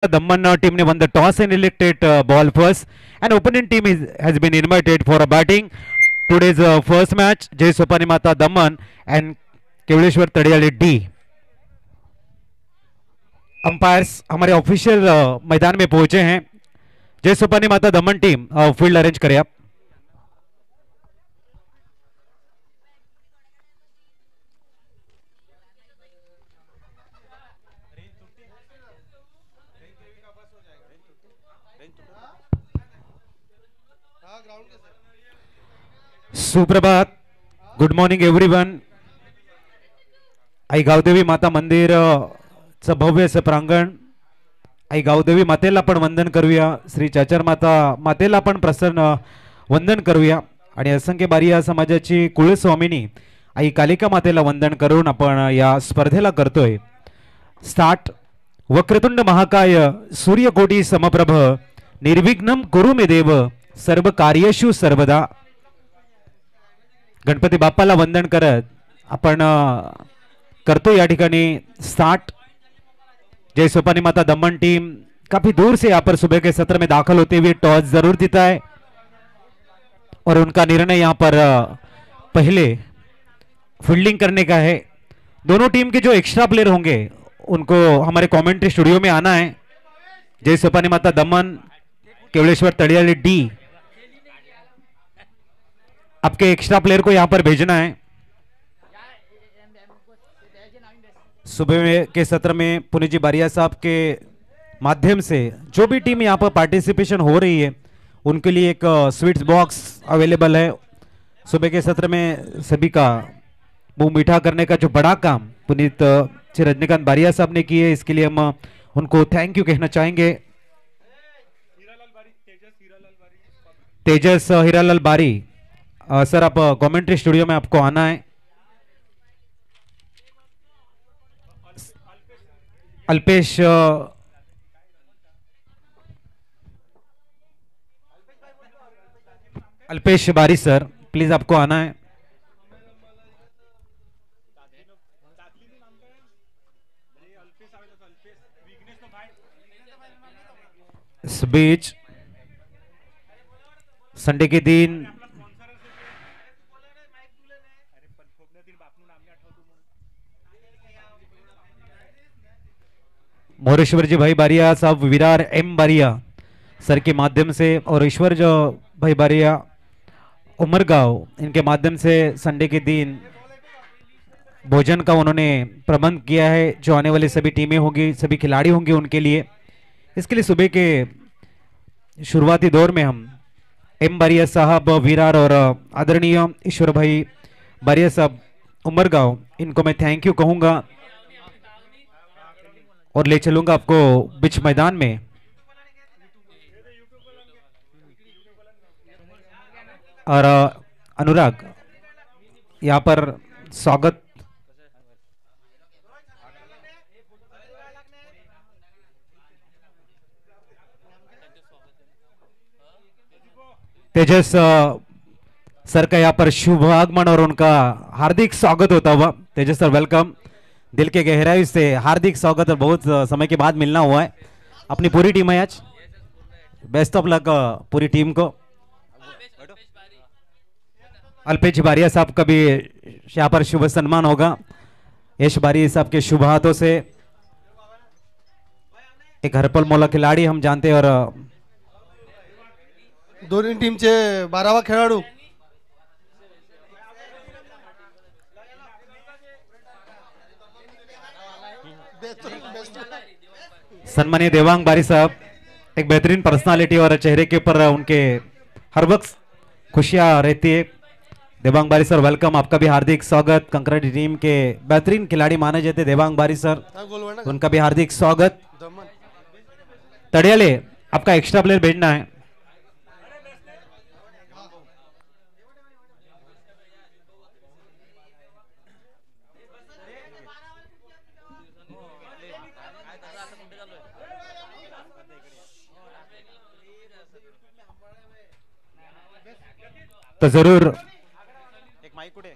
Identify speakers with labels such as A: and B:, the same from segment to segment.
A: Damman team won the toss and elected ball first. And opponent team has been invited for a batting. Today's first match, Jai Sopani Mata Damman and Kevaleshwar Tadiyali the umpires हमारे official मैदान में पहुंचे हैं. जय सोपानी माता दमन team field arrange करें आप. सुप्रभात. Good morning everyone. आई गावदेवी माता मंदिर च भव्य असं प्रांगण. आई गावदेवी मातेला पण वंदन करूया. श्री चाचर माता मातेला पण प्रसन्न वंदन करूया. आणि असंख्य बारिया समाजाची कुलस्वामिनी आई कालिका मातेला वंदन करून आपण या स्पर्धेला करतोय स्टार्ट. वक्रतुंड महाकाय सूर्यकोटी समप्रभ निर्विघ्नं कुरु मे देव सर्व कार्येषु सर्वदा. गणपती बाप्पाला वंदन करत आपण करतो या ठिकाणी स्टार्ट. जय सोपानी माता दमन टीम काफी दूर से यहाँ पर सुबह के सत्र में दाखिल होते हुए टॉस जरूर जीता है और उनका निर्णय यहाँ पर पहले फील्डिंग करने का है. दोनों टीम के जो एक्स्ट्रा प्लेयर होंगे उनको हमारे कमेंट्री स्टूडियो में आना है. जय सोपानी माता दमन केवलेश्वर तड़ियाली डी, आपके एक्स्ट्रा प्लेयर को यहाँ पर भेजना है. सुबह के सत्र में पुनीत जी बारिया साहब के माध्यम से जो भी टीम यहाँ पर पार्टिसिपेशन हो रही है उनके लिए एक स्वीट्स बॉक्स अवेलेबल है. सुबह के सत्र में सभी का मुंह मीठा करने का जो बड़ा काम पुनीत श्री रजनीकांत बारिया साहब ने किए, इसके लिए हम उनको थैंक यू कहना चाहेंगे. तेजस हीरालाल बारी सर, आप कमेंट्री स्टूडियो में आपको आना है. अल्पेश अल्पेश बारी सर, प्लीज आपको आना है. इस बीच संडे के दिन मोरेश्वर जी भाई बारिया साहब, विरार एम बारिया सर के माध्यम से और ईश्वर जो भाई बारिया उमरगांव, इनके माध्यम से संडे के दिन भोजन का उन्होंने प्रबंध किया है. जो आने वाली सभी टीमें होंगी, सभी खिलाड़ी होंगे उनके लिए. इसके लिए सुबह के शुरुआती दौर में हम एम बारिया साहब विरार और आदरणीय ईश्वर भाई बारिया साहब उमरगांव, इनको मैं थैंक यू कहूँगा और ले चलूंगा आपको बीच मैदान में. और अनुराग यहाँ पर स्वागत. तेजस सर का यहाँ पर शुभ आगमन और उनका हार्दिक स्वागत होता हुआ. तेजस सर वेलकम, दिल के गहराई से हार्दिक स्वागत. और बहुत समय के बाद मिलना हुआ है. अपनी पूरी टीम है आज. बेस्ट ऑफ लक पूरी टीम को. अल्पेश बारिया साहब का भी यहाँ पर शुभ सम्मान होगा. यश बारिया साहब के शुभ हाथों से एक हरपल मौला खिलाड़ी हम जानते हैं. और
B: दोन्ही टीमचे 12वा खेळाडू
A: सम्मानीय देवांग बारी साहब, एक बेहतरीन पर्सनालिटी और चेहरे के ऊपर उनके हर वक्त खुशियां रहती है. देवांग बारी सर वेलकम, आपका भी हार्दिक स्वागत. कंकराटी टीम के बेहतरीन खिलाड़ी माने जाते देवांग बारी सर, उनका भी हार्दिक स्वागत. तड़ियाले आपका एक्स्ट्रा प्लेयर भेजना है. तो जरूर एक माइक कुठे.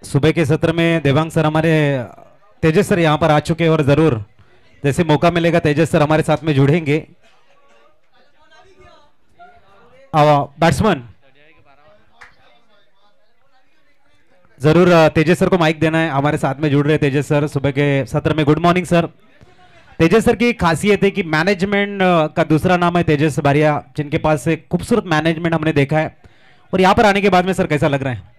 A: सुबह के सत्र में देवांग सर हमारे तेजस सर यहाँ पर आ चुके हैं और जरूर जैसे मौका मिलेगा तेजस सर हमारे साथ में जुड़ेंगे। बैट्समैन जरूर तेजस सर को माइक देना है, हमारे साथ में जुड़ रहे तेजस सर सुबह के सत्र में। Good morning sir. Tejas sir की खासियत है कि मैनेजमेंट का दूसरा नाम है तेजस बारिया, जिनके पास से खूबसूरत मैनेजमेंट हमने देखा है। और यहाँ पर आने के बाद में सर कैसा लग रहा है?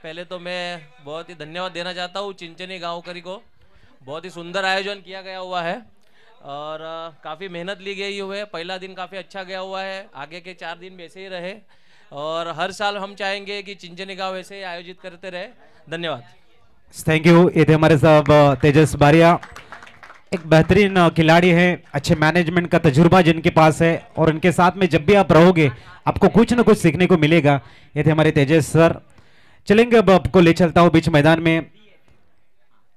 C: पहले तो मैं बहुत ही धन्यवाद देना चाहता हूँ चिंचनी गाँव करी को। बहुत ही सुंदर आयोजन किया गया हुआ है और काफ़ी मेहनत ली गई हुई है। पहला दिन काफ़ी अच्छा गया हुआ है, आगे के 4 दिन वैसे ही रहे और हर साल हम चाहेंगे कि चिंचनी गाँव वैसे ही आयोजित करते रहे। धन्यवाद।
A: Thank you. ये थे हमारे साहब तेजस बारिया, एक बेहतरीन खिलाड़ी है, अच्छे मैनेजमेंट का तजुर्बा जिनके पास है और उनके साथ में जब भी आप रहोगे आपको कुछ ना कुछ सीखने को मिलेगा। ये थे हमारे तेजस सर। चलेंगे अब आपको ले चलता हूँ बीच मैदान में।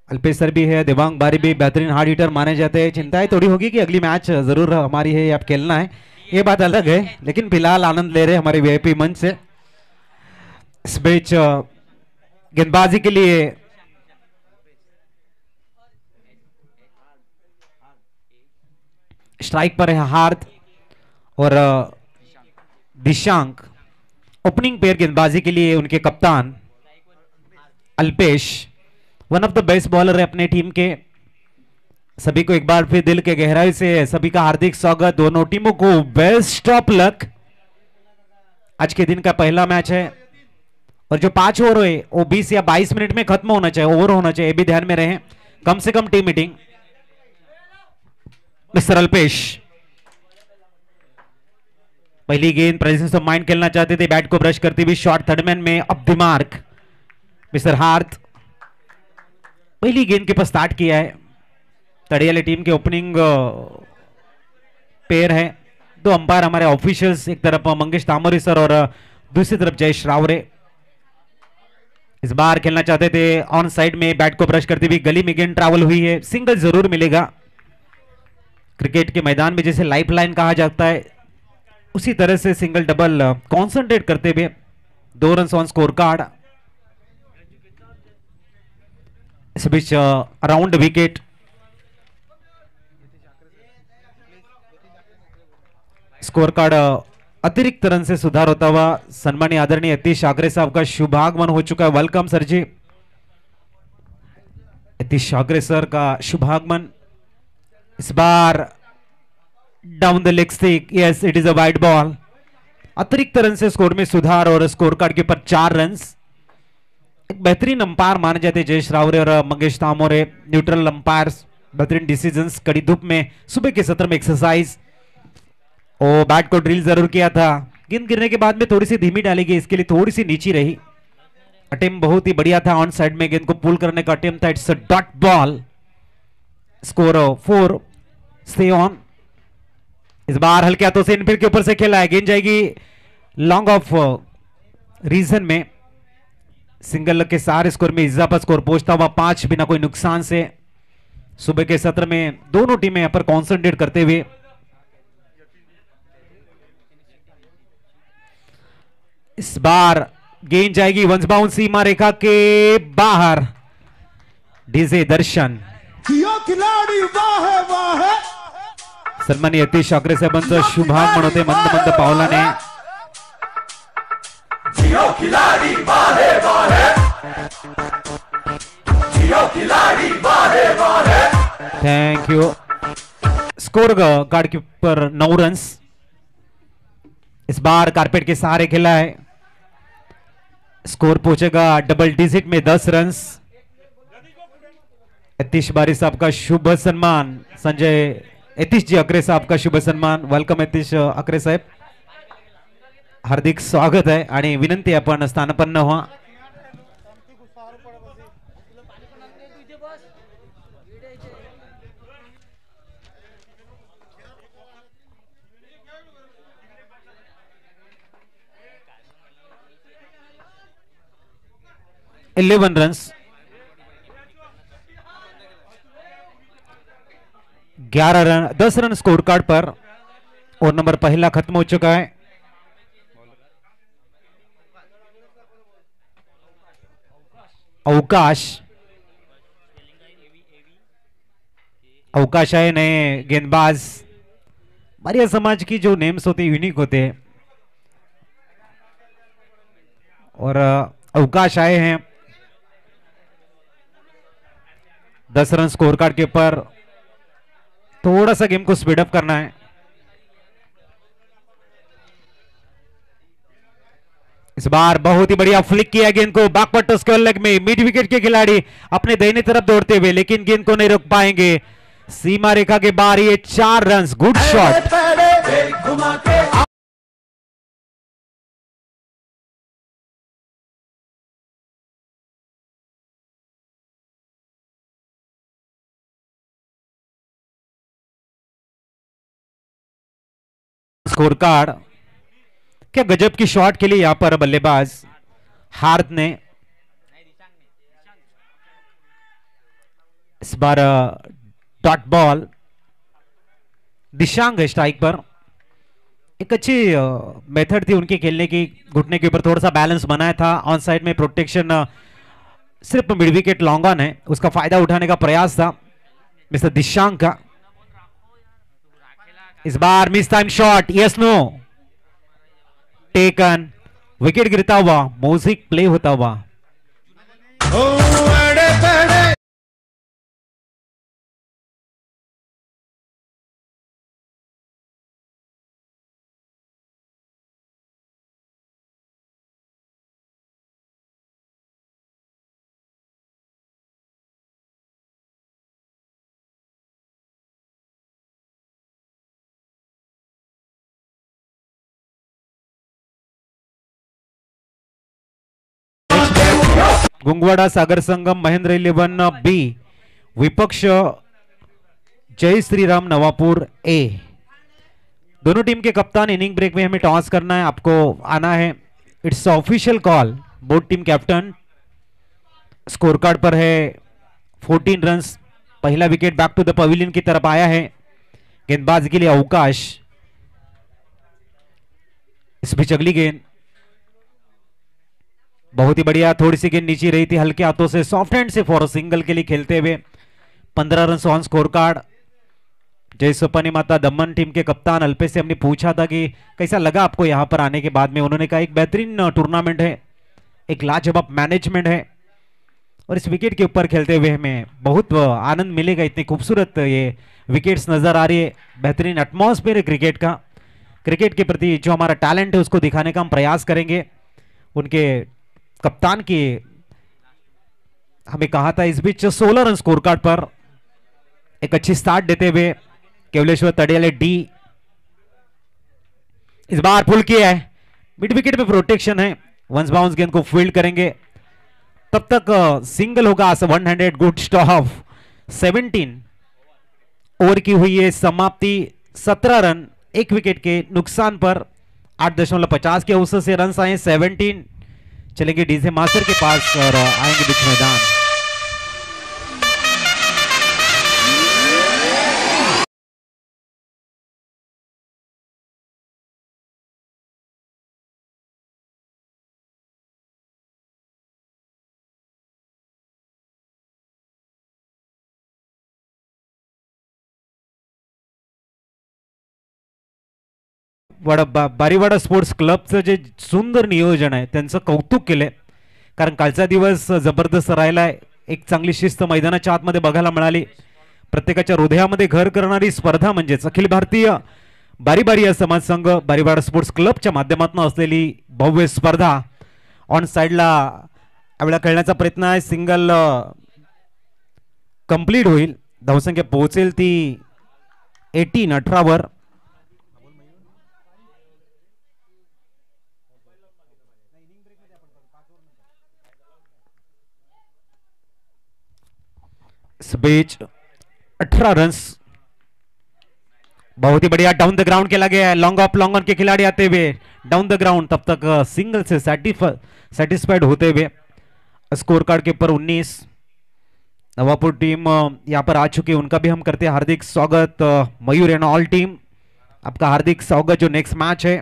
A: अल्पेश सर भी है, देवांग बारी भी बेहतरीन हार्ड हिटर माने जाते हैं। चिंताएं थोड़ी होगी कि अगली मैच जरूर हमारी है, आप खेलना है, ये बात अलग है, लेकिन फिलहाल आनंद ले रहे हैं हमारे वीआईपी मंच से। इस बीच गेंदबाजी के लिए स्ट्राइक पर है हार्द और दिशांक। ओपनिंग पेयर गेंदबाजी के लिए उनके कप्तान Alpesh, one of the best bowler है अपने टीम के। सभी को एक बार फिर दिल के गहराई से सभी का हार्दिक स्वागत। दोनों टीमों को बेस्ट ऑफ लक। आज के दिन का पहला मैच है और जो 5 ओवर है वो 20 या 22 मिनट में खत्म होना चाहिए, ओवर होना चाहिए, भी ध्यान में रहे। कम से कम टीम मीटिंग। मिस्टर अल्पेश पहली गेंद प्रेजेंस ऑफ माइंड खेलना चाहते थे, बैट को ब्रश करते हुए शॉट थर्ड मैन में up the mark. Mister hearth पहली गेंद के पास स्टार्ट किया है। तड़ियाली टीम के ओपनिंग पेयर है। 2 अंपायर हमारे ऑफिशियल्स, एक तरफ मंगेश तामोरी सर और दूसरी तरफ जयेश रावरे। इस बार खेलना चाहते थे ऑन साइड में, बैट को ब्रश करते हुए गली में गेंद ट्रैवल हुई है, सिंगल जरूर मिलेगा। क्रिकेट के मैदान में जैसे लाइफलाइन कहा जाता है उसी तरह से सिंगल डबल कॉन्सेंट्रेट करते हुए 2 रन ऑन स्कोर कार्ड। इस बीच अराउंड विकेट स्कोर कार्ड अतिरिक्त रन से सुधार होता हुआ सम्मानीय आदरणीय यतीश आगरे साहब का शुभागमन हो चुका है। वेलकम सर जी। यतीश आगरे सर का शुभागमन। इस बार down the leg stick, yes it is a wide ball. अतिरिक्त रन से स्कोर में सुधार और स्कोर कार्ड के ऊपर 4 रन। एक बेहतरीन अंपायर माने जाते जयेश रावरे और मंगेश तामोरे, न्यूट्रल अंपायर्स, बेहतरीन डिसीजंस। कड़ी धूप में सुबह के सत्र में एक्सरसाइज और बैट को ड्रिल जरूर किया था। गेंद गिरने के बाद में थोड़ी सी धीमी डाली गई, इसके लिए थोड़ी सी नीची रही। अटेम्प्ट बहुत ही बढ़िया था, ऑन साइड में गेंद को पुल करने का अटेम्प्ट था। It's a dot ball. Score 4, stay on. इस बार हल्के हाथों से इनफील्ड के ऊपर से खेला है, गेंद जाएगी लॉन्ग ऑफ रीजन में। सिंगल के सारे स्कोर में इजाफा, स्कोर पहुंचता हुआ 5 बिना कोई नुकसान से। सुबह के सत्र में दोनों टीमें यहां पर कॉन्सेंट्रेट करते हुए इस बार गेंद जाएगी वंस बाउंस सीमा रेखा के बाहर। डीजे दर्शन
D: खिलाड़ी वाह वाह।
A: सन्माननीय यतीश आगरे साहेबांचं शुभागमन होते मंद मंद पावलाने।
D: खिलाड़ी वाह वाह। खिलाड़ी वाह वाह।
A: Thank you. स्कोर कार्ड के ऊपर 9 रन। इस बार कारपेट के सहारे खेला है। स्कोर पहुंचेगा डबल डिजिट में 10 रन। यतीश बारी साहब का शुभ सम्मान, संजय यतीश जी अकरे साहब का शुभ सम्मान। वेलकम यतीश अकरे साहेब, हार्दिक स्वागत है आणि विनंती आपण स्थानपन्न व्हा। Eleven run, 11 run, 10 run score card पर। और नंबर पहला खत्म हो चुका है। अवकाश, अवकाश आहे नए गेंदबाज। बारिया समाज की जो नेम्स होते यूनिक होते हैं और अवकाश आए हैं। 10 रन स्कोर कार्ड के ऊपर, थोड़ा सा गेम को स्पीड अप करना है। इस बार बहुत ही बढ़िया फ्लिक किया गेंद को बैकवर्ड स्क्वायर लेग में। मिड विकेट के खिलाड़ी अपने दाहिने तरफ दौड़ते हुए, लेकिन गेंद को नहीं रोक पाएंगे। सीमा रेखा के बाहर ये 4 run. Good shot. Score card, क्या गजब की शॉट के लिए यहां पर बल्लेबाज हार्द ने। इस बार डॉट बॉल, दिशांग स्ट्राइक पर। एक अच्छी मेथड थी उनके खेलने की, घुटने के ऊपर थोड़ा सा बैलेंस बनाया था। ऑन साइड में प्रोटेक्शन सिर्फ मिड विकेट लॉन्ग ऑन है, उसका फायदा उठाने का प्रयास था मिस्टर दिशांग का। इस बार miss time shot, yes no, taken. Wicket गिरता हुआ, म्यूजिक प्ले होता हुआ। गुंगवाड़ा सागर संगम महेंद्र 11 बी, विपक्ष जय श्री राम नवापुर ए। दोनों टीम के कप्तान इनिंग ब्रेक में हमें टॉस करना है, आपको आना है। It's official call. Both team captain. Score card पर है 14 रन्स। पहला wicket back to the pavilion की तरफ आया है। गेंदबाज के लिए अवकाश। इस बीच अगली गेंद बहुत ही बढ़िया, थोड़ी सी गेंद नीचे रही थी, हल्के हाथों से सॉफ्ट हैंड से फॉर सिंगल के लिए खेलते हुए 15 रन ऑन स्कोर कार्ड। जय सोपानी माता दमन टीम के कप्तान अल्पेश से हमने पूछा था कि कैसा लगा आपको यहां पर आने के बाद में। उन्होंने कहा एक बेहतरीन टूर्नामेंट है, एक लाजवाब मैनेजमेंट है और इस विकेट के ऊपर खेलते हुए हमें बहुत आनंद मिलेगा। इतनी खूबसूरत ये विकेट्स नजर आ रही है, बेहतरीन एटमॉस्फेयर है क्रिकेट का। क्रिकेट के प्रति जो हमारा टैलेंट है उसको दिखाने का हम प्रयास करेंगे। उनके कप्तान की हमें कहा था। इस बीच 16 रन स्कोर कार्ड पर एक अच्छी स्टार्ट देते हुए केवलेश्वर तड़ियाले डी। इस बार पुल किया है, मिड विकेट पे प्रोटेक्शन है। वंस बाउंस गेंद को फील्ड करेंगे, तब तक सिंगल होगा। 1 हैंडेड गुड स्टॉप। 17 ओवर की हुई है समाप्ति। 17 रन एक विकेट के नुकसान पर 8.50 के औसत से रन आए। 17 चलेंगे डीजे मास्टर के पास और आएंगे बीच मैदान। बारीवाडा स्पोर्ट्स क्लबचं जे सुंदर नियोजन आहे त्यांचं कौतुक केलंय, कारण कालचा दिवस जबरदस्त राहिलाय। एक चांगली शिस्त मैदानाच्या आतमध्ये बघायला मिळाली। प्रत्येकाच्या हृदयामध्ये घर करणारी स्पर्धा म्हणजेच अखिल भारतीय बारी बारी समाज संघ बारीवाडा स्पोर्ट्स क्लबच्या माध्यमातून असलेली भव्य स्पर्धा ऑन साइडला यावेळेला खेळण्याचा प्रयत्न आहे। सिंगल कंप्लीट होईल, धावसंख्या पोहोचेल ती 18 वर। इस बीच 18 रन बहुत ही बढ़िया डाउन द ग्राउंड खेला गया है। लॉन्ग ऑफ लॉन्ग ऑन के खिलाड़ी आते हुए डाउन द ग्राउंड, तब तक सिंगल से सेटिस्फाइड होते हुए स्कोर कार्ड के ऊपर 19। नवापुर टीम यहां पर आ चुकी है, उनका भी हम करते हैं हार्दिक स्वागत। मयूर एंड ऑल टीम आपका हार्दिक स्वागत। जो नेक्स्ट मैच है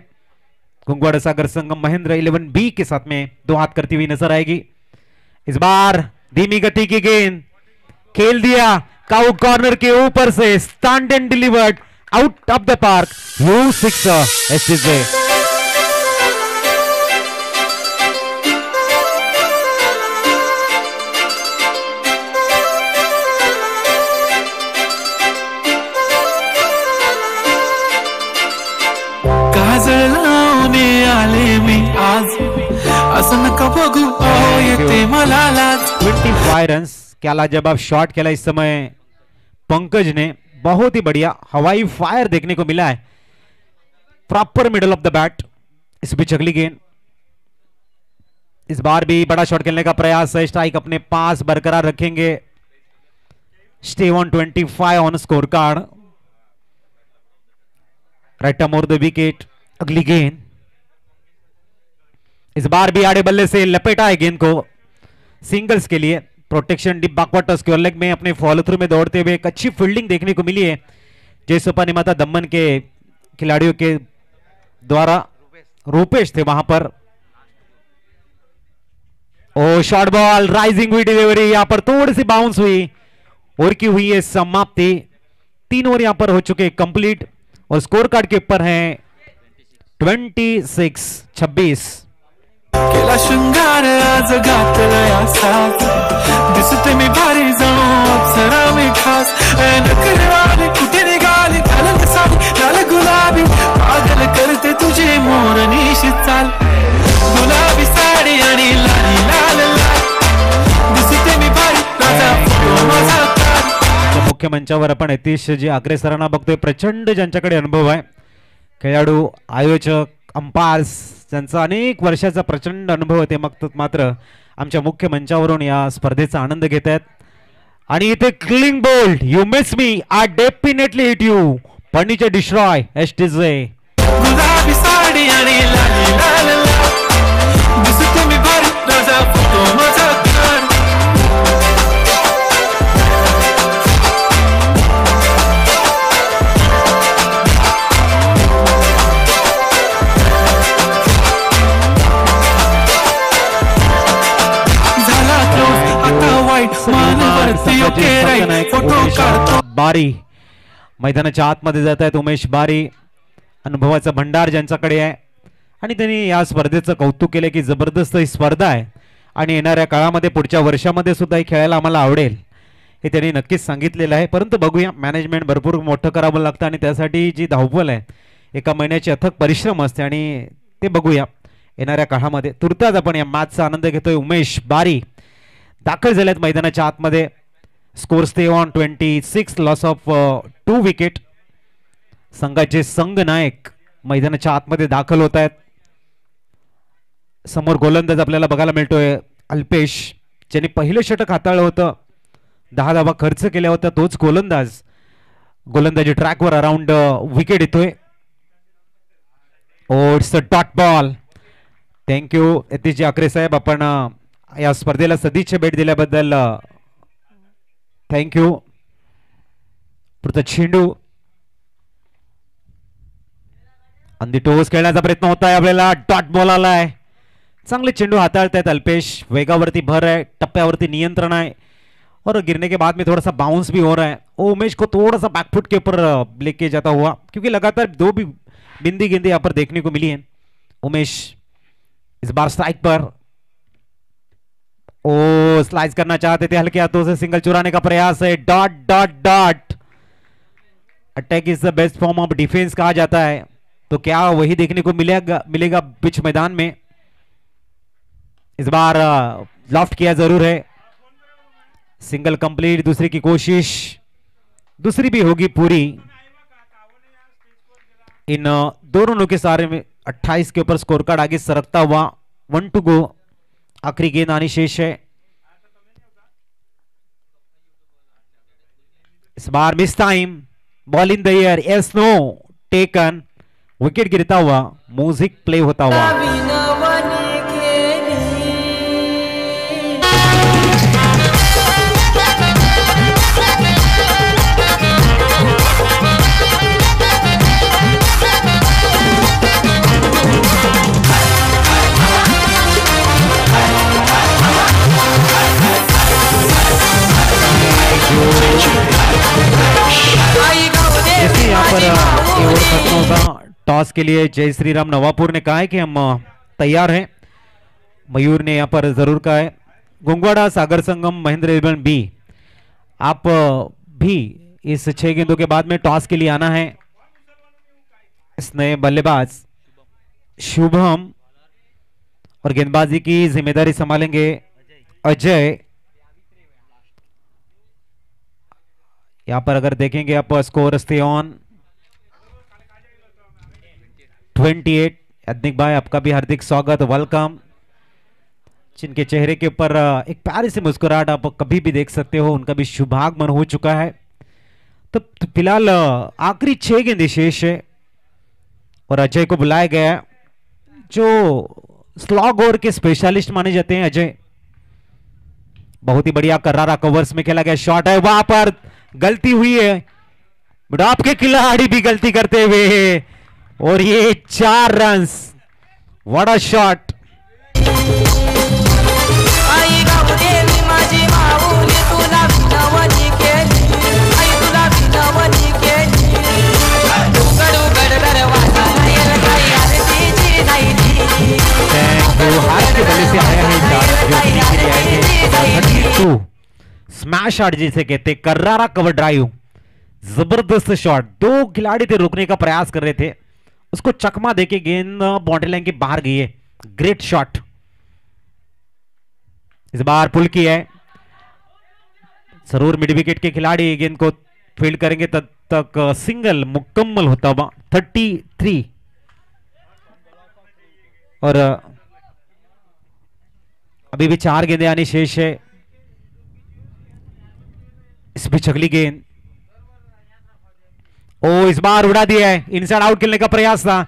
A: गुंगवाड़ा सागर संगम महेंद्र 11 बी के साथ में 2 हाथ करती हुई नजर आएगी। इस बार धीमी गति की गेंद खेल दिया, काउट कॉर्नर के ऊपर से stand and delivered out of the park, you sixer STJ.
E: काजळ लावणे आले मी आज, असं नका बघू येते मला लाज।
A: 25 रन्स, क्या लाजवाब शॉट खेला इस समय पंकज ने, बहुत ही बढ़िया हवाई फायर देखने को मिला है, proper middle of the bat. इस बीच अगली गेंद, इस बार भी बड़ा शॉट खेलने का प्रयास है, स्ट्राइक अपने पास बरकरार रखेंगे, stay on 25 on score card, right more the wicket. अगली गेंद, इस बार भी आड़े बल्ले से लपेटा है गेंद को, सिंगल्स के लिए protection deep backward square leg में अपने फॉलो थ्रू में दौड़ते हुए एक अच्छी फील्डिंग देखने को मिली है जय सोपा निमाता दमन के खिलाड़ियों के द्वारा। रूपेश थे वहां पर। ओ शॉर्ट बॉल, राइजिंग हुई डिलीवरी, यहां पर थोड़ी सी बाउंस हुई और की हुई है समाप्ति। 3 ओवर यहां पर हो चुके कंप्लीट और स्कोर कार्ड के ऊपर हैं 26-26।
E: केला शृंगार आज घातलया साज, दिसते मी भारी जाणू अप्सरा मी खास, नखरेवाली कुठे निघाली घालल साडी लाल गुलाबी, पागल करते तुझे मोर निशी चाल, गुलाबी साडी आणि लाली लाल लाल, दिसते मी भारी राजा फोटो माझा काढ।
A: मुख्य मंचावर आपण यतीश जी आकरे सरांना बघतोय, प्रचंड ज्यांच्याकडे अनुभव आहे, खेळाडू, आयोजक, अंपायर्स, ज्यांचा अनेक वर्षाचा प्रचंड अनुभव आहे, ते मात्र आमच्या मुख्य मंचावरून या स्पर्धेचा आनंद घेत आहेत। आणि इथे clean bowled, you miss me, I definitely hit you, furniture destroy STJ.
E: गुलाबी साडी आणि लाली लाल लाल, दिसते मी भारी राजा फोटो माझा काढ।
A: बारी मैदानाच्या आतमध्ये जात आहेत उमेश बारी, अनुभवाचा भंडार ज्यांच्याकडे आहे आणि त्यांनी या स्पर्धेचं कौतुक केले की जबरदस्त ही स्पर्धा आहे आणि येणाऱ्या काळामध्ये पुढच्या वर्षामध्ये सुद्धा ही खेळायला आम्हाला आवडेल हे त्यांनी नक्कीच सांगितलेलं आहे। परंतु बघूया, मॅनेजमेंट भरपूर मोठं करावं लागतं आणि त्यासाठी जी धावपळ आहे, एका महिन्याची अथक परिश्रम असते आणि ते बघूया येणाऱ्या काळामध्ये। तुर्तास आपण या मॅचचा आनंद घेतोय। उमेश बारी दाखल झालेत मैदानाच्या आतमध्ये, score stay on 26, loss of 2 wicket. संघाचे संघ नायक मैदानाच्या आतमध्ये दाखल होत आहेत। समोर गोलंदाज आपल्याला बघायला मिळतोय अल्पेश, ज्यांनी पहिलं षटक हाताळलं होतं, 10 धावा खर्च केल्या होत्या, तोच गोलंदाजी ट्रॅकवर अराउंड विकेट येतोय। Oh it's a dot ball. Thank you Yatish Akre साहेब, आपण या स्पर्धेला सदिच्छा भेट दिल्याबद्दल थँक्यू। पुढचा चेंडू अंदी टोस खेळण्याचा प्रयत्न होता है, आपल्याला डॉट बॉल आलाय। चांगले चेंडू हाताळतायत अल्पेश, वेगावरती भर है, टप्प्यावरती नियंत्रण है और गिरने के बाद में थोड़ा सा बाउंस भी हो रहा है। उमेश को थोड़ा सा बैकफुट के ऊपर लेके जाता हुआ, क्योंकि लगातार 2 बिंदी गेंदें यहाँ पर देखने को मिली हैं। उमेश इस बार स्ट्राइक पर, ओ स्लाइस करना चाहते थे, हल्के हाथों से सिंगल चुराने का प्रयास है, dot dot dot. Attack is the best form of defence कहा जाता है, तो क्या वही देखने को मिलेगा पिच मैदान में। इस बार लॉफ्ट किया जरूर है, सिंगल कंप्लीट, दूसरी की कोशिश, दूसरी भी होगी पूरी। इन दोनों के सारे में 28 के ऊपर स्कोर कार्ड आगे सरकता हुआ, 1 टू गो, आखिरी गेंद आनी शेष है। इस बार miss time, ball in the air, yes no taken, wicket गिरता हुआ, म्यूजिक प्ले होता हुआ। टॉस के लिए जय श्री राम नवापुर ने कहा है कि हम तैयार हैं। मयूर ने यहाँ पर जरूर कहा है। गुंगवाड़ा सागर संगम महेंद्र 11 बी, आप भी इस 6 गेंदों के बाद में टॉस के लिए आना है। इस नए बल्लेबाज शुभम और गेंदबाजी की जिम्मेदारी संभालेंगे अजय। यहां पर अगर देखेंगे आप स्कोर स्टे ऑन 28। अदनिक भाई आपका भी हार्दिक स्वागत, वेलकम। जिनके चेहरे के ऊपर एक प्यारी सी मुस्कुराहट आप कभी भी देख सकते हो, उनका भी शुभागमन हो चुका है। तो फिलहाल आखिरी 6 गेंदें शेष है और अजय को बुलाया गया, जो स्लॉग ओवर के स्पेशलिस्ट माने जाते हैं। अजय बहुत ही बढ़िया करारा कवर्स में खेला गया शॉट है, वहां पर गलती हुई है, बट आपके खिलाड़ी भी गलती करते हुए और ये 4 रन्स। What a shot. से आया है स्मैश शॉट जिसे कहते, कर्रारा कवर ड्राइव, जबरदस्त शॉट। 2 खिलाड़ी थे रोकने का प्रयास कर रहे थे, उसको चकमा देके गेंद बाउंड्री लाइन के बाहर गई है। Great shot. इस बार पुल की है, जरूर मिड विकेट के खिलाड़ी गेंद को फील्ड करेंगे, तब तक सिंगल मुकम्मल होता हुआ 33। और अभी भी 4 गेंदें आनी शेष है। इस भी छगली गेंद, ओ इस बार उड़ा दिया है। इनसाइड आउट खेलने का प्रयास था,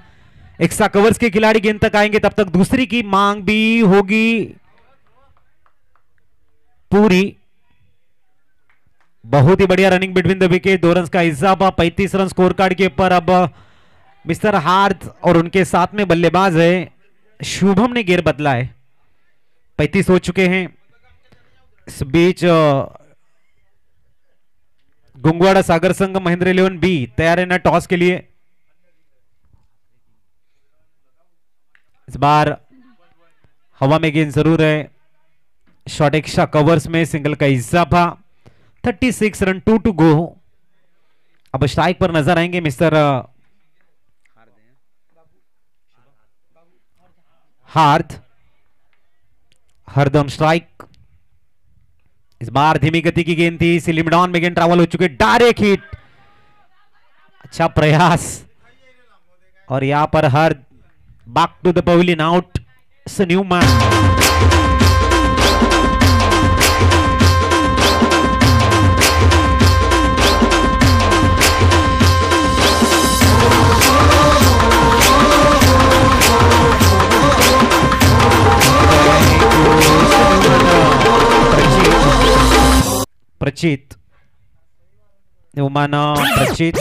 A: एक्स्ट्रा कवर्स के खिलाड़ी गेंद तक आएंगे, तब तक दूसरी की मांग भी होगी पूरी। बहुत ही बढ़िया running between the wicket, 2 run का हिसाब। 35 रन स्कोर कार्ड के ऊपर अब मिस्टर हार्थ और उनके साथ में बल्लेबाज है शुभम ने गेर बदला है। 35 हो चुके हैं। इस बीच गुंगवाड़ा सागर संघ महेंद्र 11 बी तैयार है ना टॉस के लिए। इस बार हवा में गेंद जरूर है, शॉट एक्स्ट्रा कवर्स में सिंगल का इजाफा। 36 रन, 2 टू गो। अब स्ट्राइक पर नजर आएंगे मिस्टर हार्थ। हरदम स्ट्राइक। इस बार धीमी गति की गेंद थी, सिलिमडॉन में गेंद ट्रैवल हो चुके, डायरेक्ट हिट। अच्छा प्रयास। और यहां पर हर back to the pavilion, out Newman. Prachit Umana Prachit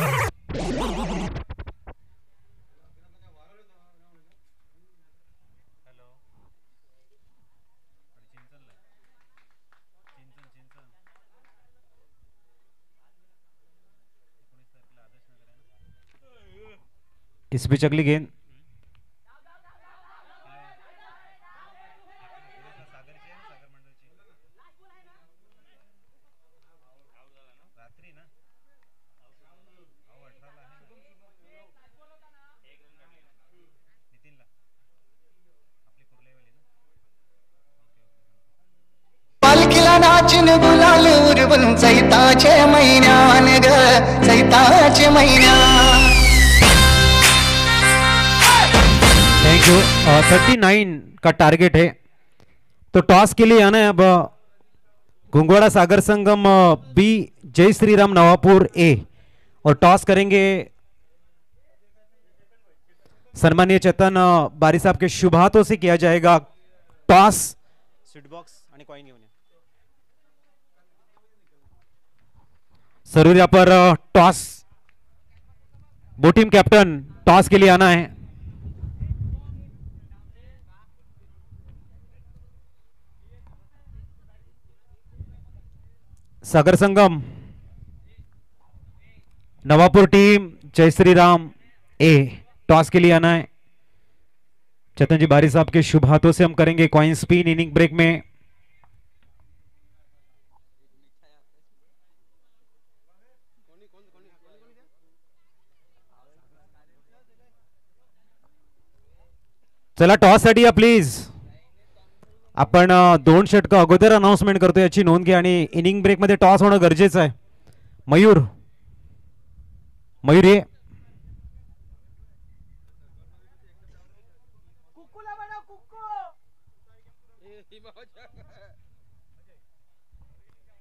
A: इस बीच अगली गेंद,
F: नाचिन गुलाल उरवून चैताचे महिन्यान ग चैताचे महिन्या।
A: Thank you. 39 का टारगेट है, तो टॉस के लिए आना है अब गुंगवाड़ा सागर संगम बी, जय श्री राम नवापुर ए। और टॉस करेंगे सम्मानीय चेतन बारी साहब के शुभ हाथों से किया जाएगा टॉस। स्वीट बॉक्स आणि कोई नहीं होने जरूर। यहां पर टॉस, वो टीम कैप्टन टॉस के लिए आना है। सागर संगम नवापुर टीम, जय श्री राम ए। टॉस के लिए आना है। चेतन जी बारी साहब के शुभ हाथों से हम करेंगे कॉइन स्पिन इनिंग ब्रेक में। चला टॉस साठी या प्लीज। आपण 2 षटक अगोदर अनाउन्समेंट करतो याची नोंद घ्या आणि इनिंग ब्रेक मध्ये टॉस होणं गरजेचं आहे। मयूर मयूर ये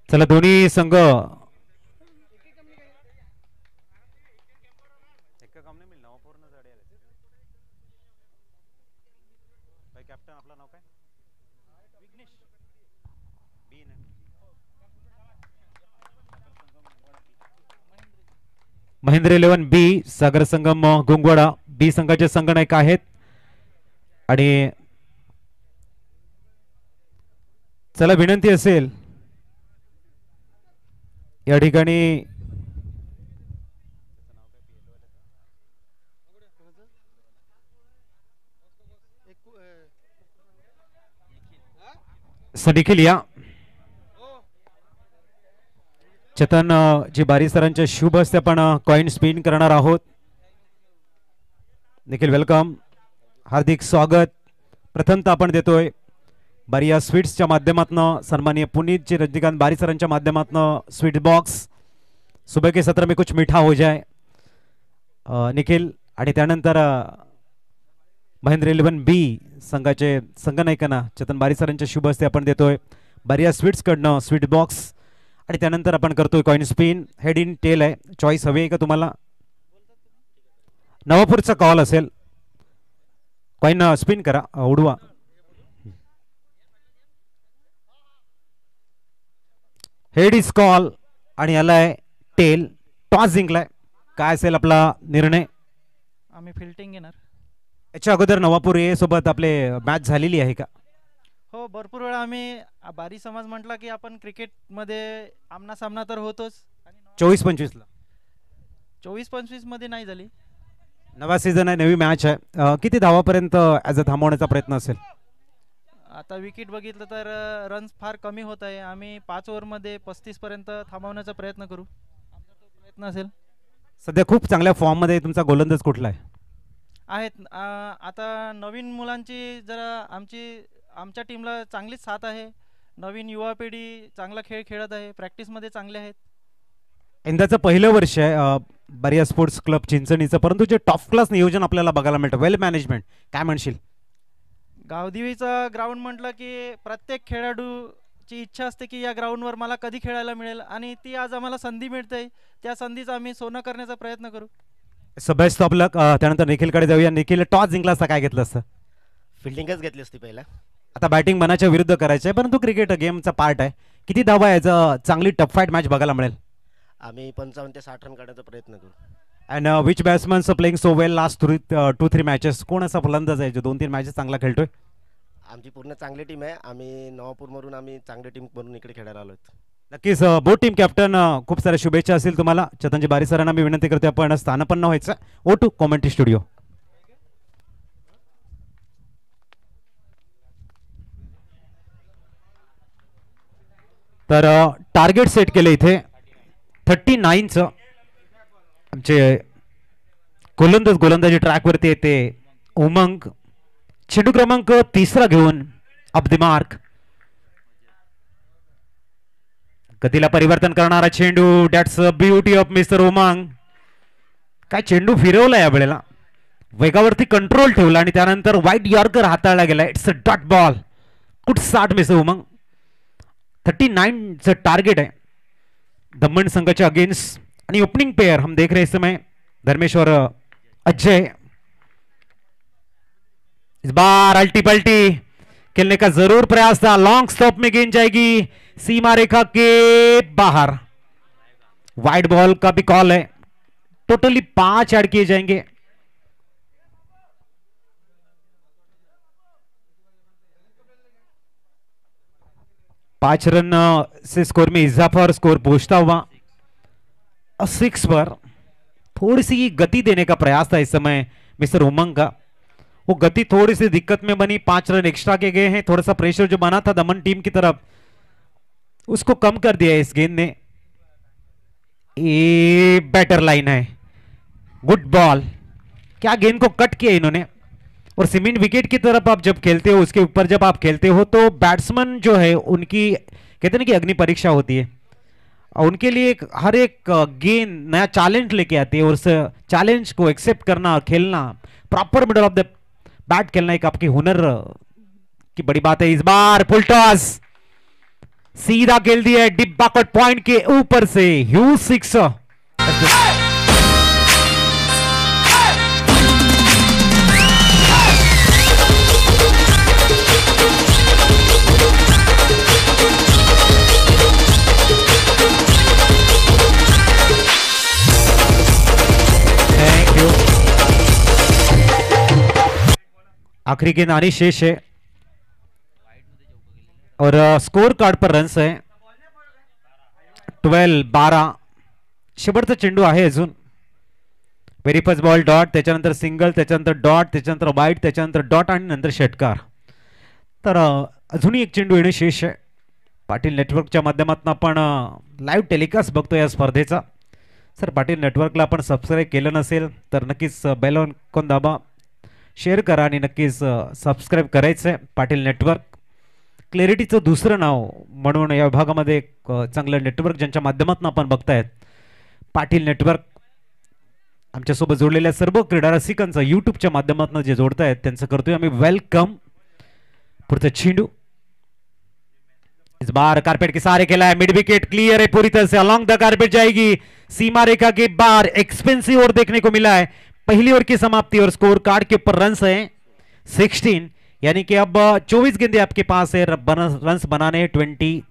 A: चला दोन्ही संघ महेंद्र 11 बी सागर संगम गुंगवाडा बी संघाचे संगणक आहेत आणि चला विनंती असेल या ठिकाणी निखिल या चेतन जी बारी सरांच्या शुभ हस्ते आपण कॉइन स्पिन करणार आहोत। निखिल वेलकम हार्दिक स्वागत। प्रथमतः आपण देतोय बारिया स्वीट्सच्या माध्यमातून सन्माननीय पुनीत जी रजनीकांत बारी सरांच्या माध्यमातून स्वीट बॉक्स सुबह के सत्र में कुछ मीठा हो जाए निखिल आणि त्यानंतर महेंद्र 11 बी संघाचे संगनायकांना चेतन बारी सरांच्या शुभ हस्ते आपण देतोय बारिया स्वीट्स कडनं स्वीट बॉक्स आणि त्यानंतर आपण करतोय coin spin. Head in tail आहे, चॉईस हवी आहे का तुम्हाला? नवापूरचा कॉल असेल, कॉइन स्पिन करा उडवा। हेड इज कॉल आणि आलाय टेल। टॉस जिंकलाय, काय असेल आपला निर्णय?
G: आम्ही फिल्डिंग घेणार।
A: याच्या अगोदर नवापूर ए सोबत आपले मॅच झालेली आहे का?
G: हो, भरपूर वेळा आम्ही बारी समाज म्हटला की आपण क्रिकेट मध्ये आमना सामना तर होतोच।
A: 24-25 ला
G: 24-25 मध्ये नाही झाली।
A: नवा सीझन आहे, नवी मॅच आहे, किती धावापर्यंत ॲज अ थांबवण्याचा प्रयत्न असेल?
G: आता विकेट बघितलं तर रन्स फार कमी होत आहे। आम्ही 5 ओव्हरमध्ये 35 पर्यंत थांबवण्याचा प्रयत्न करू, आमचा तो प्रयत्न असेल।
A: सध्या खूप चांगल्या फॉर्म मध्ये तुमचा गोलंदाज कुठला आहे?
G: आहेत आता नवीन मुलांची जरा आमच्या टीमला चांगलीच साथ आहे। नवीन युवा पिढी चांगला खेळ खेळत आहे, प्रॅक्टिसमध्ये चांगले आहेत।
A: यंदाचं पहिलं वर्ष आहे बारिया स्पोर्ट्स क्लब चिंचणीचं, परंतु जे टॉप क्लास नियोजन आपल्याला बघायला मिळतं, वेल मॅनेजमेंट, काय म्हणशील?
G: गावदेवीचा ग्राउंड म्हटलं की प्रत्येक खेळाडूची इच्छा असते की या ग्राउंडवर मला कधी खेळायला मिळेल आणि ती आज आम्हाला संधी मिळते। त्या संधीचा आम्ही सोनं करण्याचा प्रयत्न करू।
A: Best of luck. त्यानंतर निखिलकडे जाऊया। निखिल, टॉस जिंकला असता काय घेतलं असतं?
H: फिल्डिंगच घेतली असती पहिला।
A: आता बॅटिंग मनाच्या विरुद्ध करायचं आहे, परंतु क्रिकेट गेमचा पार्ट आहे। किती धावा याचं चांगली टफ फाईट मॅच बघायला मिळेल?
H: आम्ही 55 ते 60 रन काढण्याचा प्रयत्न करू।
A: And which batsman playing so well last 2-3 matches? कोण असा फलंदाज आहे जो 2-3 मॅचेस चांगला खेळतोय?
H: आमची पूर्ण चांगली टीम आहे। आम्ही नवापूरवरून आम्ही चांगली टीम बनवून इकडे खेळायला आलो आहोत।
A: नक्कीच बोट टीम कॅप्टन, खूप साऱ्या शुभेच्छा असतील तुम्हाला। चेतनजी बारी सरांना मी विनंती करते आपण स्थानापन्न व्हायचं। ओ टू कॉमेंट्री स्टुडिओ। तर टार्गेट सेट केले इथे 39चं। आमचे गोलंदाजी ट्रॅकवरती येते उमंग, चेंडू क्रमांक 3 घेऊन अप द मार्क। गतीला परिवर्तन करणारा चेंडू, that's a beauty of mister Umang. काय चेंडू फिरवला या वेळेला, वेगावरती कंट्रोल ठेवला आणि त्यानंतर वाईट यॉर्कर हाताळला गेला। इट्स अ डॉट बॉल, कुठ 60 मिस उमंग। 39चं टारगेट है दमन संघ के अगेंस्ट। आणि ओपनिंग पेयर हम देख रहे इस समय धर्मेश और अजय। इस बार अल्टी पल्टी खेलने का जरूर प्रयास था, लॉन्ग स्टॉप में गेंद जाएगी सीमा रेखा के बाहर। वाइड बॉल का भी कॉल है। टोटली 5 ऐड किए जाएंगे। पांच रन से स्कोर में इजाफा और स्कोर पहुंचता हुआ 6 पर थोड़ी सी गति देने का प्रयास था इस समय मिस्टर उमंग का। वो गति थोड़ी सी दिक्कत में बनी, 5 रन एक्स्ट्रा के गए हैं, थोड़ा सा प्रेशर जो बना था दमन टीम की तरफ उसको कम कर दिया इस गेंद ने। ये बेटर लाइन है, गुड बॉल, क्या गेंद को कट किया इन्होंने। और सीमेंट विकेट की तरफ आप जब खेलते हो, उसके ऊपर जब आप खेलते हो तो बैट्समैन जो है उनकी कहते हैं ना कि अग्नि परीक्षा होती है, और उनके लिए हर एक गेंद नया चैलेंज लेके आती है, और उस चैलेंज को एक्सेप्ट करना, खेलना, proper middle of the bat खेलना एक आपकी हुनर की बड़ी बात है। इस बार फुल टॉस सीधा खेल दिया है डिप बैकवर्ड पॉइंट के ऊपर से, ह्यूज सिक्सर। Thank you. आखिरी गेंद आनी शेष है और स्कोर कार्ड पर रन्स है 12 शेवटचा चेंडू आहे अजून। व्हेरी फर्स्ट बॉल डॉट, त्याच्यानंतर सिंगल, त्याच्यानंतर डॉट, त्याच्यानंतर वाईट, त्याच्यानंतर डॉट आणि नंतर षटकार। तर अजूनही एक चेंडू येणे शेष आहे। पाटील नेटवर्कच्या माध्यमातून आपण लाईव्ह टेलिकास्ट बघतो या स्पर्धेचा। सर पाटील नेटवर्कला आपण सबस्क्राईब केलं नसेल तर नक्कीच बेल आयकॉन दाबा, शेअर करा आणि नक्कीच सबस्क्राईब करायचं आहे। पाटील नेटवर्क क्लॅरिटीचं दुसरं नाव म्हणून या विभागामध्ये एक चांगलं नेटवर्क ज्यांच्या माध्यमातून आपण बघतायत पाटील नेटवर्क। आमच्यासोबत जोडलेल्या सर्व क्रीडा रसिकांचं यूट्यूबच्या माध्यमातून जे जोडतायत त्यांचं करतोय आम्ही वेलकम। पुढचा चेंडू इस बार कारपेट के सारे खेला है, मिड विकेट क्लियर है पूरी तरह से, अलोंग द कारपेट जाएगी, सीमा रेखा के बाहर एक्सपेंसिव ओवर देखने को मिला है। पहली ओवर की समाप्ति और स्कोर कार्ड के ऊपर रन्स हैं 16, यानी कि अब 24 गेंदे आपके पास है, रन्स बनाने 23।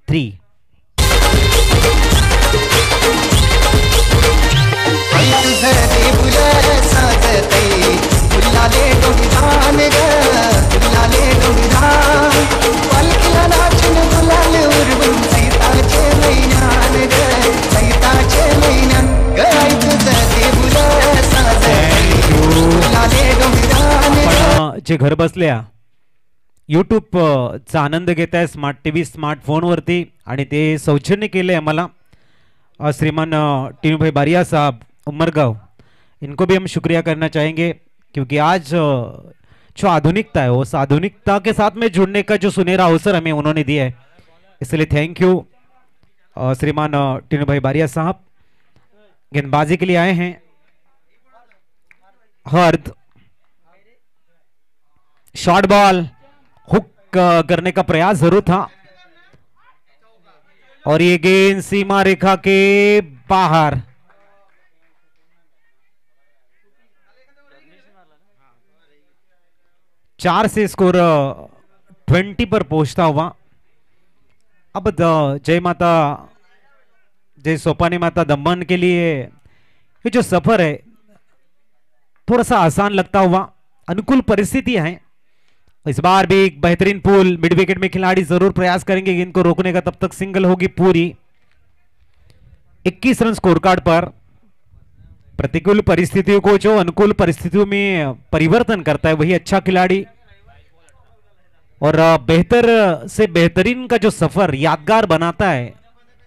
A: जे घर बसल्या यूट्यूबचा आनंद घेत आहे स्मार्ट टीव्ही स्मार्टफोनवरती आणि ते सौजन्य केले आम्हाला श्रीमान टीनू भाई बारिया साहब उमरगांव, इनको भी हम शुक्रिया करना चाहेंगे क्योंकि आज जो आधुनिकता है उस आधुनिकता के साथ में जुड़ने का जो सुनहरा अवसर हमें उन्होंने दिया है, इसलिए थैंक यू श्रीमान टीनू भाई बारिया साहब। गेंदबाजी के लिए आए हैं हर्द, शॉर्ट बॉल हुक करने का प्रयास जरूर था और ये गेंद सीमा रेखा के बाहर। चार से स्कोर 20 पर पहुंचता हुआ। अब जय माता जय सोपानी माता दमन के लिए ये जो सफर है थोड़ा सा आसान लगता हुआ, अनुकूल परिस्थितियां हैं। इस बार भी एक बेहतरीन पुल, मिड विकेट में खिलाड़ी जरूर प्रयास करेंगे गेंद को रोकने का, तब तक सिंगल होगी पूरी। 21 रन स्कोर कार्ड पर। प्रतिकूल परिस्थितियों को जो अनुकूल परिस्थितियों में परिवर्तन करता है वही अच्छा खिलाड़ी, और बेहतर से बेहतरीन का जो सफर यादगार बनाता है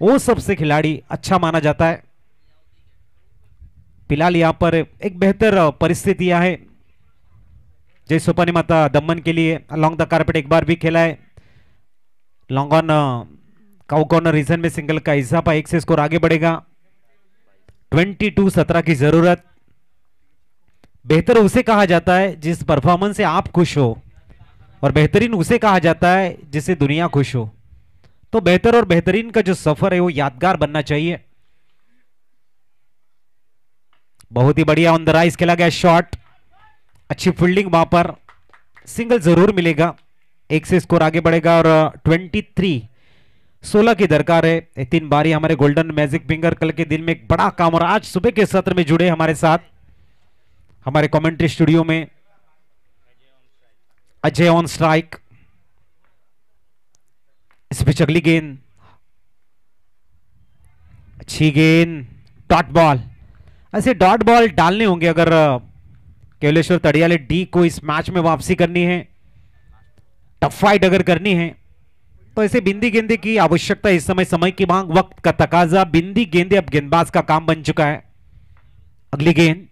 A: वो सबसे खिलाड़ी अच्छा माना जाता है। फिलहाल यहां पर एक बेहतर परिस्थितियां है जय सोपानी माता दमन के लिए। अलॉन्ग द कारपेट एक बार भी खेला है, long on cow corner region में सिंगल का इजाफा, 1 से स्कोर आगे बढ़ेगा। 22-17 की जरूरत। बेहतर उसे कहा जाता है जिस परफॉर्मेंस से आप खुश हो, और बेहतरीन उसे कहा जाता है जिससे दुनिया खुश हो। तो बेहतर और बेहतरीन का जो सफर है वो यादगार बनना चाहिए। बहुत ही बढ़िया ऑन द राइज खेला गया शॉट, अच्छी फील्डिंग वहां पर, सिंगल जरूर मिलेगा, 1 से स्कोर आगे बढ़ेगा। और 23-16 की दरकार है। 3 बारी हमारे गोल्डन मैजिक फिंगर कल के दिन में एक बड़ा काम, और आज सुबह के सत्र में जुड़े हमारे साथ हमारे कमेंट्री स्टूडियो में अजय ऑन स्ट्राइक। इस पिच अगली गेंद, अच्छी गेंद, डॉट बॉल। ऐसे डॉट बॉल डालने होंगे अगर केवलेश्वर तड़ियाले डी को इस मैच में वापसी करनी है, टफ फाइट अगर करनी है तो ऐसे बिंदी गेंदे की आवश्यकता इस समय, समय की मांग, वक्त का तकाजा। बिंदी गेंदे अब गेंदबाज का काम बन चुका है। अगली गेंद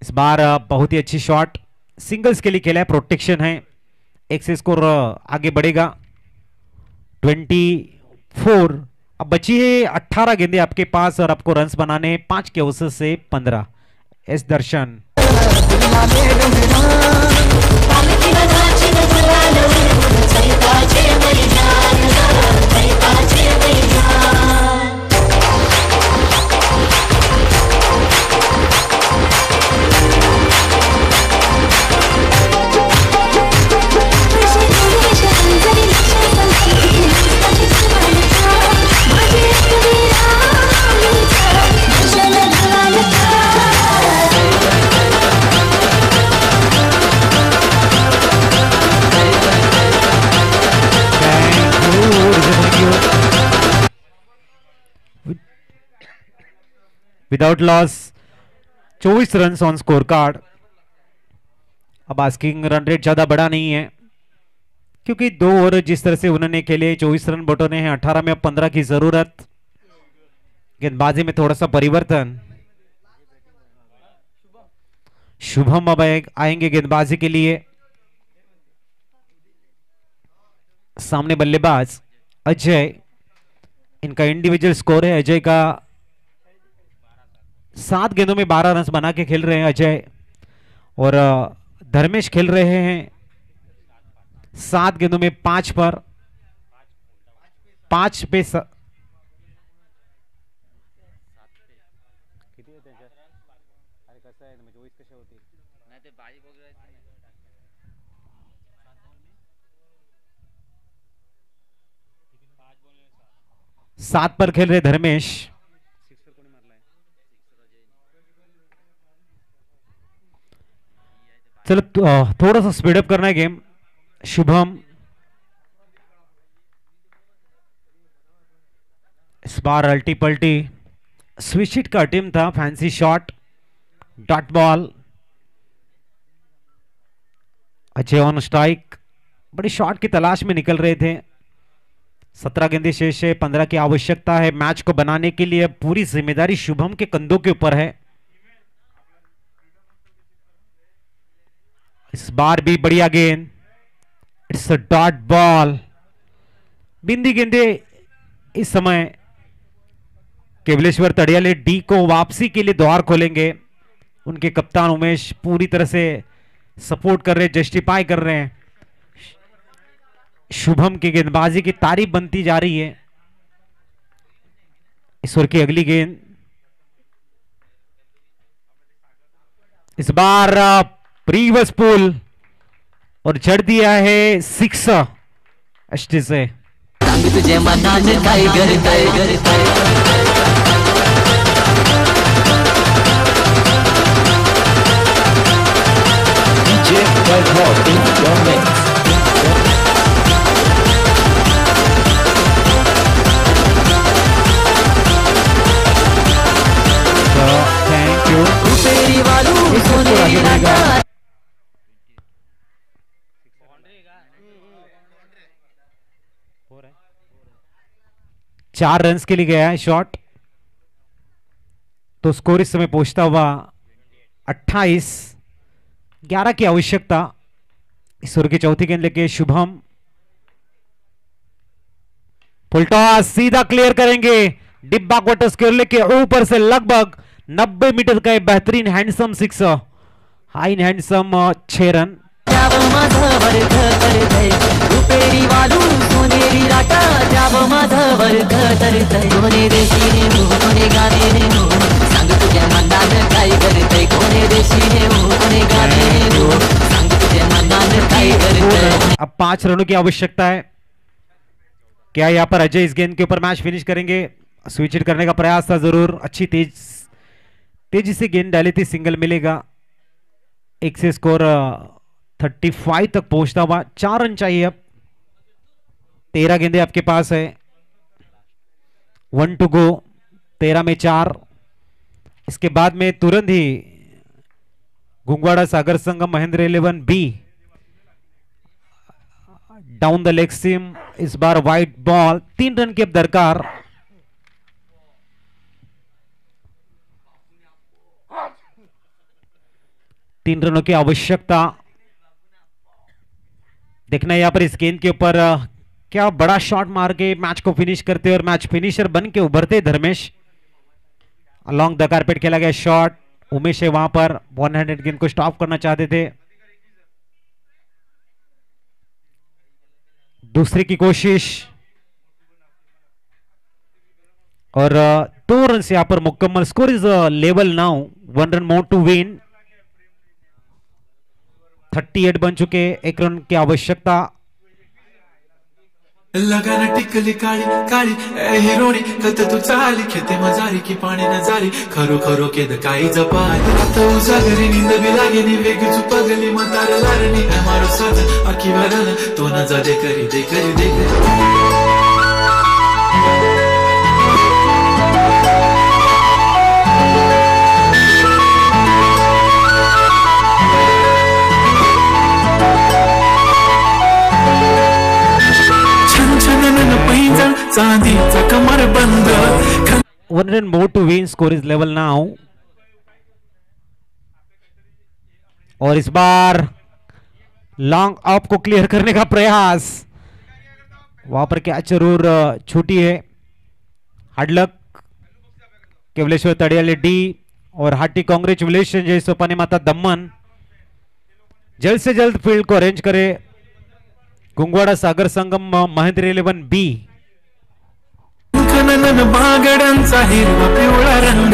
A: इस बार बहुत ही अच्छी शॉट, सिंगल्स के लिए खेला है, प्रोटेक्शन है। एक से स्कोर आगे बढ़ेगा 24। अब बची है 18 गेंदें आपके पास और आपको रन्स बनाने हैं 5 के अवसर से 15। S Darshan without loss 24 run on score card. अब आस्किंग रन रेट ज्यादा बड़ा नहीं है क्योंकि 2 ओवर जिस तरह से उन्होंने खेले 24 रन बटोरने हैं, 18 में अब 15 की जरूरत। गेंदबाजी में थोड़ा सा परिवर्तन, शुभम अब आएंगे गेंदबाजी के लिए। सामने बल्लेबाज अजय, इनका इंडिविजुअल स्कोर है अजय का 7 गेंदों में 12 रन बना के खेल रहे हैं अजय, और धर्मेश खेल रहे हैं 7 गेंदों में 5 पर 5 पे 7 पर खेल रहे धर्मेश। चलो थोड़ा सा स्पीडअप करना है गेम। शुभम इस बार अल्टी पल्टी स्विच हिट का अटेम्प्ट था, fancy shot, dot ball. Ajay on strike, बड़ी शॉट की तलाश में निकल रहे थे। 17 गेंदें शेष है, 15 की आवश्यकता है मैच को बनाने के लिए। पूरी जिम्मेदारी शुभम के कंधों के ऊपर है। इस बार भी बढ़िया गेंद, इट्स अ डॉट बॉल। बिंदी गेंदे इस समय केवलेश्वर तड़ियाले डी को वापसी के लिए द्वार खोलेंगे। उनके कप्तान उमेश पूरी तरह से सपोर्ट कर रहे हैं, जस्टिफाई कर रहे हैं। शुभम की गेंदबाजी की तारीफ बनती जा रही है। इस ओवर की अगली गेंद इस बार प्रीवियस पुल और चढ़ दिया है 6 अष्ट से।
I: तुझे मनाने
A: थैंक यू।
I: तेरी वालू सोने
A: 4 रन के लिए गया है शॉट, तो स्कोर इस समय पहुंचता हुआ 28। 11 की आवश्यकता। इस ओवर की चौथी गेंद लेके शुभम फुलटॉस सीधा क्लियर करेंगे। डिब्बा क्वार्टर्स के लेके ऊपर से लगभग 90 मीटर का बेहतरीन हैंडसम 6, हाई हैंडसम 6 रन। अब 5 रनों की आवश्यकता है। क्या यहां पर अजय इस गेंद के ऊपर मैच फिनिश करेंगे? स्विच हिट करने का प्रयास था जरूर, अच्छी तेजी से गेंद डाली थी, सिंगल मिलेगा। 1 से स्कोर 35 तक पहुंचता हुआ। 4 रन चाहिए अब। 13 गेंदें आपके पास है, 1 टू गो। 13 में 4, इसके बाद में तुरंत ही Gungwada Sagar Sangam Mahendra 11 B down the leg seam, इस बार वाइड बॉल, 3 रन की अब दरकार। तीन रनों की आवश्यकता। देखना यहां पर इस गेंद के ऊपर क्या बड़ा शॉट मार के मैच को फिनिश करते और मैच फिनिशर बन के उभरते धर्मेश। अलॉन्ग द कारपेट खेला गया शॉट, उमेश है वहां पर, 100 गेंद को स्टॉप करना चाहते थे। दूसरी की कोशिश और 2 रन से यहां पर मुकम्मल। Score is level now, 1 run more to win. 38 बन चुके, 1 रन की आवश्यकता।
E: लगाना टिकली काळी काळी ए हिरोणी कत तू चाली खेते मजारी की पाणी न जारी खरो खरो केद काही जपाली आता उजागरी नींद बी लागे नी वेग चुपगली मतार लारणी मारो साज आखी भरन तो न जा दे करी दे करी दे करी। चांदीचा कमर बंद।
A: 1 run more to win, score is level now। और इस बार लॉन्ग ऑफ को क्लियर करने का प्रयास, वहां पर कैच जरूर छूटी है। हार्डलक केवलेश्वर तड़ियाले डी और हार्टी कांग्रेचुलेशन जय सोपानी माता दमन। जल्द से जल्द फील्ड को अरेंज करे गुंगवाड़ा सागर संगम महेंद्र 11 बी।
E: बागडांचा हिरवा पिवळा रंग